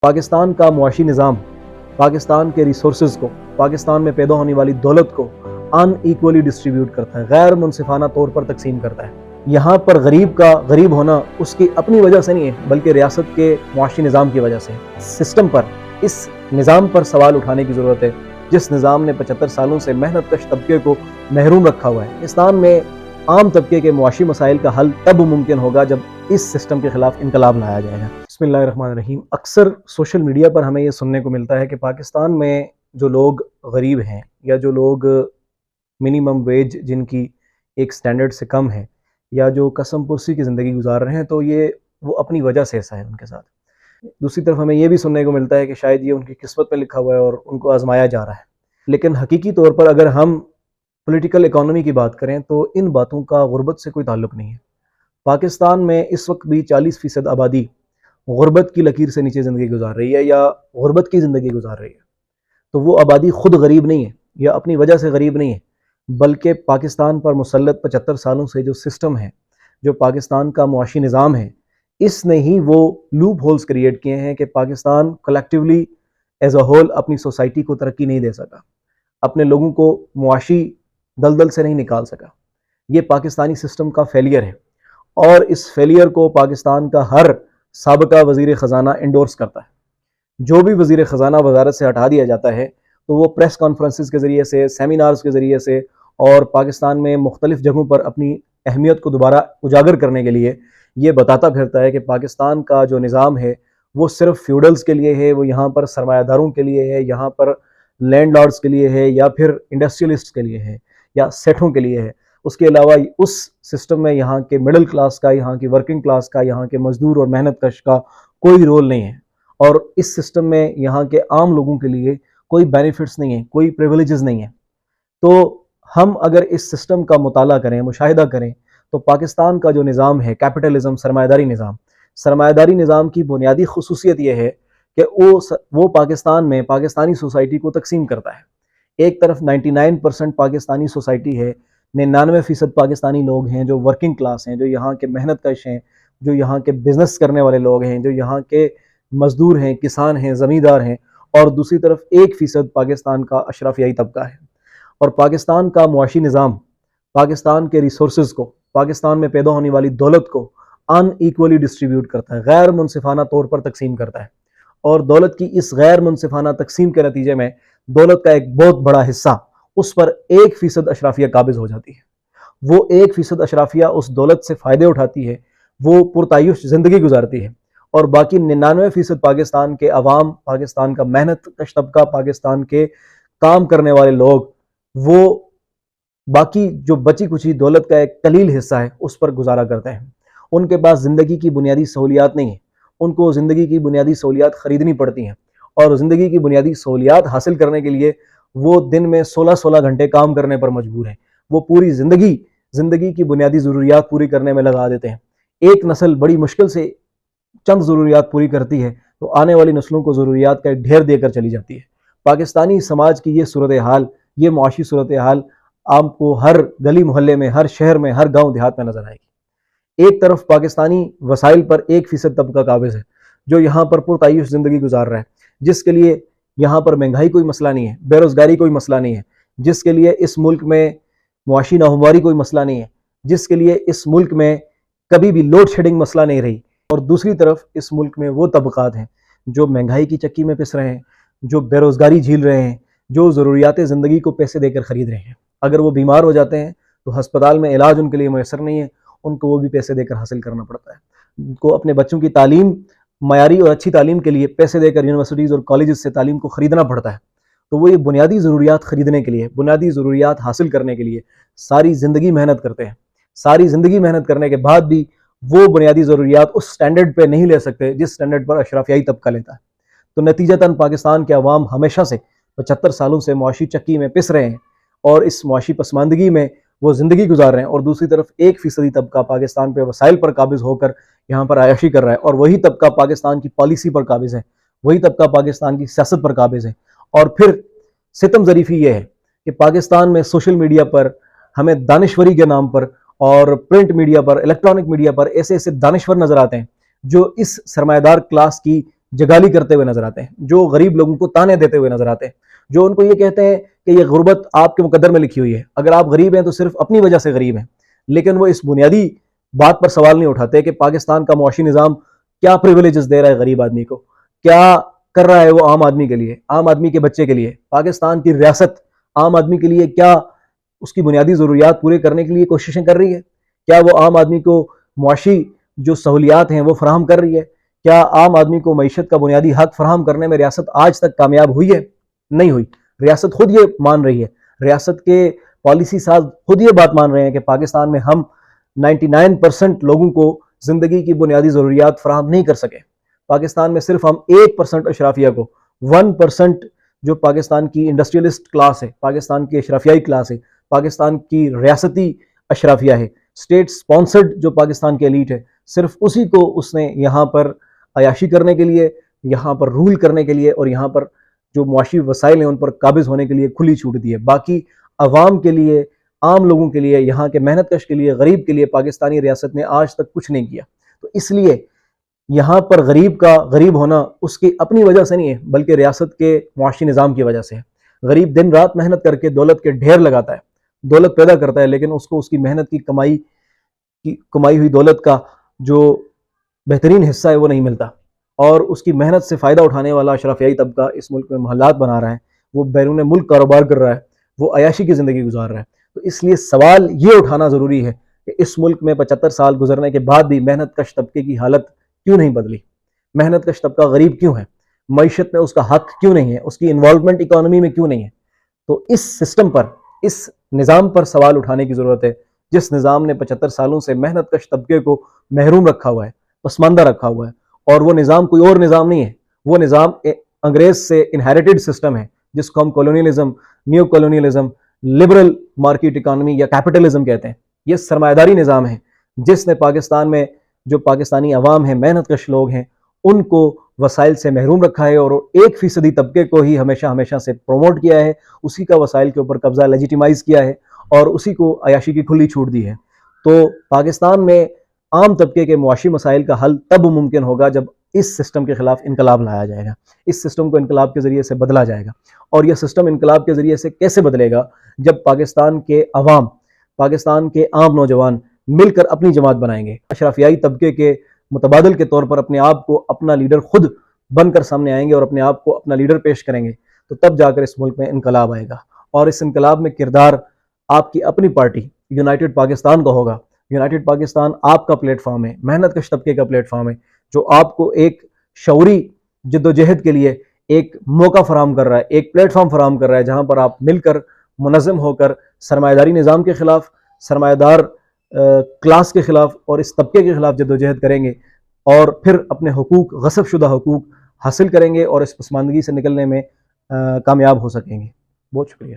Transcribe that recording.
پاکستان کا معاشی نظام پاکستان کے ریسورسز کو، پاکستان میں پیدا ہونے والی دولت کو ان ایکولی ڈسٹریبیوٹ کرتا ہے، غیر منصفانہ طور پر تقسیم کرتا ہے۔ یہاں پر غریب کا غریب ہونا اس کی اپنی وجہ سے نہیں ہے، بلکہ ریاست کے معاشی نظام کی وجہ سے۔ سسٹم پر، اس نظام پر سوال اٹھانے کی ضرورت ہے جس نظام نے 75 سالوں سے محنت کش طبقے کو محروم رکھا ہوا ہے۔ پاکستان میں عام طبقے کے معاشی مسائل کا حل تب ممکن ہوگا جب اس سسٹم کے خلاف انقلاب لایا جائے گا۔ بسم اللہ الرحمن الرحیم۔ اکثر سوشل میڈیا پر ہمیں یہ سننے کو ملتا ہے کہ پاکستان میں جو لوگ غریب ہیں یا جو لوگ منیمم ویج جن کی ایک سٹینڈرڈ سے کم ہے یا جو قسم پرسی کی زندگی گزار رہے ہیں، تو یہ وہ اپنی وجہ سے ایسا ہے ان کے ساتھ۔ دوسری طرف ہمیں یہ بھی سننے کو ملتا ہے کہ شاید یہ ان کی قسمت میں لکھا ہوا ہے اور ان کو آزمایا جا رہا ہے۔ لیکن حقیقی طور پر اگر ہم پولیٹیکل اکانومی کی بات کریں تو ان باتوں کا غربت سے کوئی تعلق نہیں ہے۔ پاکستان میں اس وقت بھی 40% آبادی غربت کی لکیر سے نیچے زندگی گزار رہی ہے یا غربت کی زندگی گزار رہی ہے۔ تو وہ آبادی خود غریب نہیں ہے یا اپنی وجہ سے غریب نہیں ہے، بلکہ پاکستان پر مسلط 75 سالوں سے جو سسٹم ہے، جو پاکستان کا معاشی نظام ہے، اس نے ہی وہ لوپ ہولز کریٹ کیے ہیں کہ Pakistan collectively as a whole اپنی سوسائٹی کو ترقی نہیں دے سکا، اپنے لوگوں کو معاشی دلدل سے نہیں نکال سکا۔ یہ پاکستانی سسٹم کا فیلئر ہے، اور اس فیلئر کو پاکستان کا ہر سابقہ وزیر خزانہ انڈورس کرتا ہے۔ جو بھی وزیر خزانہ وزارت سے ہٹا دیا جاتا ہے تو وہ پریس کانفرنسز کے ذریعے سے، سیمینارز کے ذریعے سے اور پاکستان میں مختلف جگہوں پر اپنی اہمیت کو دوبارہ اجاگر کرنے کے لیے یہ بتاتا پھرتا ہے کہ پاکستان کا جو نظام ہے وہ صرف فیوڈلز کے لیے ہے، وہ یہاں پر سرمایہ داروں کے لیے ہے، یہاں پر لینڈ لارڈز کے لیے ہے، یا پھر انڈسٹریلسٹ کے لیے ہے، یا سیٹھوں کے لیے ہے۔ اس کے علاوہ اس سسٹم میں یہاں کے مڈل کلاس کا، یہاں کی ورکنگ کلاس کا، یہاں کے مزدور اور محنت کش کا کوئی رول نہیں ہے، اور اس سسٹم میں یہاں کے عام لوگوں کے لیے کوئی بینیفٹس نہیں ہیں، کوئی پریویلیجز نہیں ہیں۔ تو ہم اگر اس سسٹم کا مطالعہ کریں، مشاہدہ کریں، تو پاکستان کا جو نظام ہے، کیپٹلزم، سرمایہ داری نظام کی بنیادی خصوصیت یہ ہے کہ وہ پاکستان میں پاکستانی سوسائٹی کو تقسیم کرتا ہے۔ ایک طرف 99% پاکستانی سوسائٹی ہے، 99% پاکستانی لوگ ہیں جو ورکنگ کلاس ہیں، جو یہاں کے محنت کش ہیں، جو یہاں کے بزنس کرنے والے لوگ ہیں، جو یہاں کے مزدور ہیں، کسان ہیں، زمیندار ہیں، اور دوسری طرف 1% پاکستان کا اشرافیائی طبقہ ہے۔ اور پاکستان کا معاشی نظام پاکستان کے ریسورسز کو، پاکستان میں پیدا ہونے والی دولت کو ان ایکولی ڈسٹریبیوٹ کرتا ہے، غیر منصفانہ طور پر تقسیم کرتا ہے، اور دولت کی اس غیر منصفانہ تقسیم کے نتیجے میں دولت کا ایک بہت بڑا حصہ اس پر 1% اشرافیہ قابض ہو جاتی ہے۔ وہ 1% اشرافیہ اس دولت سے فائدے اٹھاتی ہے، وہ پرتعیش زندگی گزارتی ہے، اور باقی 99% پاکستان کے عوام، پاکستان کا محنت کش طبقہ، پاکستان کے کام کرنے والے لوگ، وہ باقی جو بچی کچھی دولت کا ایک قلیل حصہ ہے اس پر گزارا کرتے ہیں۔ ان کے پاس زندگی کی بنیادی سہولیات نہیں ہیں، ان کو زندگی کی بنیادی سہولیات خریدنی پڑتی ہیں، اور زندگی کی بنیادی سہولیات حاصل کرنے کے لیے وہ دن میں 16 گھنٹے کام کرنے پر مجبور ہیں۔ وہ پوری زندگی کی بنیادی ضروریات پوری کرنے میں لگا دیتے ہیں۔ ایک نسل بڑی مشکل سے چند ضروریات پوری کرتی ہے تو آنے والی نسلوں کو ضروریات کا ایک ڈھیر دے کر چلی جاتی ہے۔ پاکستانی سماج کی یہ صورتحال، یہ معاشی صورتحال آپ کو ہر گلی محلے میں، ہر شہر میں، ہر گاؤں دیہات میں نظر آئے گی۔ ایک طرف پاکستانی وسائل پر 1% طبقہ قابض ہے جو یہاں پر پرتعیش زندگی گزار رہا ہے، جس کے لیے یہاں پر مہنگائی کوئی مسئلہ نہیں ہے، بے روزگاری کوئی مسئلہ نہیں ہے، جس کے لیے اس ملک میں معاشی ناہمواری کوئی مسئلہ نہیں ہے، جس کے لیے اس ملک میں کبھی بھی لوڈ شیڈنگ مسئلہ نہیں رہی۔ اور دوسری طرف اس ملک میں وہ طبقات ہیں جو مہنگائی کی چکی میں پس رہے ہیں، جو بے روزگاری جھیل رہے ہیں، جو ضروریات زندگی کو پیسے دے کر خرید رہے ہیں۔ اگر وہ بیمار ہو جاتے ہیں تو ہسپتال میں علاج ان کے لیے میسر نہیں ہے، ان کو وہ بھی پیسے دے کر حاصل کرنا پڑتا ہے۔ ان کو اپنے بچوں کی تعلیم، معیاری اور اچھی تعلیم کے لیے پیسے دے کر یونیورسٹیز اور کالجز سے تعلیم کو خریدنا پڑتا ہے۔ تو وہ یہ بنیادی ضروریات خریدنے کے لیے، بنیادی ضروریات حاصل کرنے کے لیے ساری زندگی محنت کرتے ہیں۔ ساری زندگی محنت کرنے کے بعد بھی وہ بنیادی ضروریات اس سٹینڈرڈ پہ نہیں لے سکتے جس سٹینڈرڈ پر اشرافیائی طبقہ لیتا ہے۔ تو نتیجتاً پاکستان کے عوام ہمیشہ سے 75 سالوں سے معاشی چکی میں پس رہے ہیں، اور اس معاشی پسماندگی میں وہ زندگی گزار رہے ہیں، اور دوسری طرف 1% طبقہ پاکستان پہ وسائل پر قابض ہو کر یہاں پر عیاشی کر رہا ہے، اور وہی طبقہ پاکستان کی پالیسی پر قابض ہے، وہی طبقہ پاکستان کی سیاست پر قابض ہے۔ اور پھر ستم ظریفی یہ ہے کہ پاکستان میں سوشل میڈیا پر ہمیں دانشوری کے نام پر اور پرنٹ میڈیا پر، الیکٹرانک میڈیا پر ایسے دانشور نظر آتے ہیں جو اس سرمایہ دار کلاس کی جگالی کرتے ہوئے نظر آتے ہیں، جو غریب لوگوں کو تانے دیتے ہوئے نظر آتے ہیں، جو ان کو یہ کہتے ہیں کہ یہ غربت آپ کے مقدر میں لکھی ہوئی ہے، اگر آپ غریب ہیں تو صرف اپنی وجہ سے غریب ہیں، لیکن وہ اس بنیادی بات پر سوال نہیں اٹھاتے کہ پاکستان کا معاشی نظام کیا پریویلیجز دے رہا ہے غریب آدمی کو، کیا کر رہا ہے وہ عام آدمی کے لیے، عام آدمی کے بچے کے لیے، پاکستان کی ریاست عام آدمی کے لیے کیا اس کی بنیادی ضروریات پورے کرنے کے لیے کوششیں کر رہی ہے، کیا وہ عام آدمی کو معاشی جو سہولیات ہیں وہ فراہم کر رہی ہے، کیا عام آدمی کو معیشت کا بنیادی حق فراہم کرنے میں ریاست آج تک کامیاب ہوئی ہے؟ نہیں ہوئی۔ ریاست خود یہ مان رہی ہے، ریاست کے پالیسی ساز خود یہ بات مان رہے ہیں کہ پاکستان میں ہم 99% لوگوں کو زندگی کی بنیادی ضروریات فراہم نہیں کر سکے، پاکستان میں صرف ہم 1% اشرافیہ کو 1% جو پاکستان کی انڈسٹریلسٹ کلاس ہے، پاکستان کی اشرافیائی کلاس ہے، پاکستان کی ریاستی اشرافیہ ہے، اسٹیٹ سپانسرڈ جو پاکستان کے ایلیٹ ہے، صرف اسی کو اس نے یہاں پر عیاشی کرنے کے لیے، یہاں پر رول کرنے کے لیے اور یہاں پر جو معاشی وسائل ہیں ان پر قابض ہونے کے لیے کھلی چھوٹ دی ہے۔ باقی عوام کے لیے، عام لوگوں کے لیے، یہاں کے محنت کش کے لیے، غریب کے لیے پاکستانی ریاست نے آج تک کچھ نہیں کیا۔ تو اس لیے یہاں پر غریب کا غریب ہونا اس کی اپنی وجہ سے نہیں ہے، بلکہ ریاست کے معاشی نظام کی وجہ سے ہے۔ غریب دن رات محنت کر کے دولت کے ڈھیر لگاتا ہے، دولت پیدا کرتا ہے، لیکن اس کو اس کی محنت کی کمائی ہوئی دولت کا جو بہترین حصہ ہے وہ نہیں ملتا، اور اس کی محنت سے فائدہ اٹھانے والا اشرافیائی طبقہ اس ملک میں محلات بنا رہا ہے، وہ بیرون ملک کاروبار کر رہا ہے، وہ عیاشی کی زندگی گزار رہا ہے۔ تو اس لیے سوال یہ اٹھانا ضروری ہے کہ اس ملک میں 75 سال گزرنے کے بعد بھی محنت کش طبقے کی حالت کیوں نہیں بدلی؟ محنت کش طبقہ غریب کیوں ہے؟ معیشت میں اس کا حق کیوں نہیں ہے؟ اس کی انوالومنٹ اکانومی میں کیوں نہیں ہے؟ تو اس سسٹم پر، اس نظام پر سوال اٹھانے کی ضرورت ہے، جس نظام نے 75 سالوں سے محنت کش طبقے کو محروم رکھا ہوا ہے، پسماندہ رکھا ہوا ہے، اور وہ نظام کوئی اور نظام نہیں ہے، وہ نظام انگریز سے انہیریٹڈ سسٹم ہے، جس کو ہم colonialism, new colonialism, liberal market economy یا کیپٹلزم کہتے ہیں۔ یہ سرمایہ داری نظام ہے جس نے پاکستان میں جو پاکستانی عوام ہیں، محنت کش لوگ ہیں، ان کو وسائل سے محروم رکھا ہے، اور 1% طبقے کو ہی ہمیشہ سے پروموٹ کیا ہے، اسی کا وسائل کے اوپر قبضہ لیجیٹیمائز کیا ہے، اور اسی کو عیاشی کی کھلی چھوٹ دی ہے۔ تو پاکستان میں عام طبقے کے معاشی مسائل کا حل تب ممکن ہوگا جب اس سسٹم کے خلاف انقلاب لایا جائے گا، اس سسٹم کو انقلاب کے ذریعے سے بدلا جائے گا۔ اور یہ سسٹم انقلاب کے ذریعے سے کیسے بدلے گا؟ جب پاکستان کے عوام، پاکستان کے عام نوجوان مل کر اپنی جماعت بنائیں گے، اشرافیائی طبقے کے متبادل کے طور پر اپنے آپ کو اپنا لیڈر خود بن کر سامنے آئیں گے اور اپنے آپ کو اپنا لیڈر پیش کریں گے، تو تب جا کر اس ملک میں انقلاب آئے گا۔ اور اس انقلاب میں کردار آپ کی اپنی پارٹی یونائٹڈ پاکستان کا ہوگا۔ یونائٹڈ پاکستان آپ کا پلیٹ فارم ہے، محنت کش طبقے کا پلیٹ فارم ہے، جو آپ کو ایک شعوری جدوجہد کے لیے ایک موقع فراہم کر رہا ہے، ایک پلیٹ فارم فراہم کر رہا ہے، جہاں پر آپ مل کر منظم ہو کر سرمایہ داری نظام کے خلاف، سرمایہ دار کلاس کے خلاف اور اس طبقے کے خلاف جدوجہد کریں گے، اور پھر اپنے حقوق، غصب شدہ حقوق حاصل کریں گے اور اس پسماندگی سے نکلنے میں کامیاب ہو سکیں گے۔ بہت شکریہ۔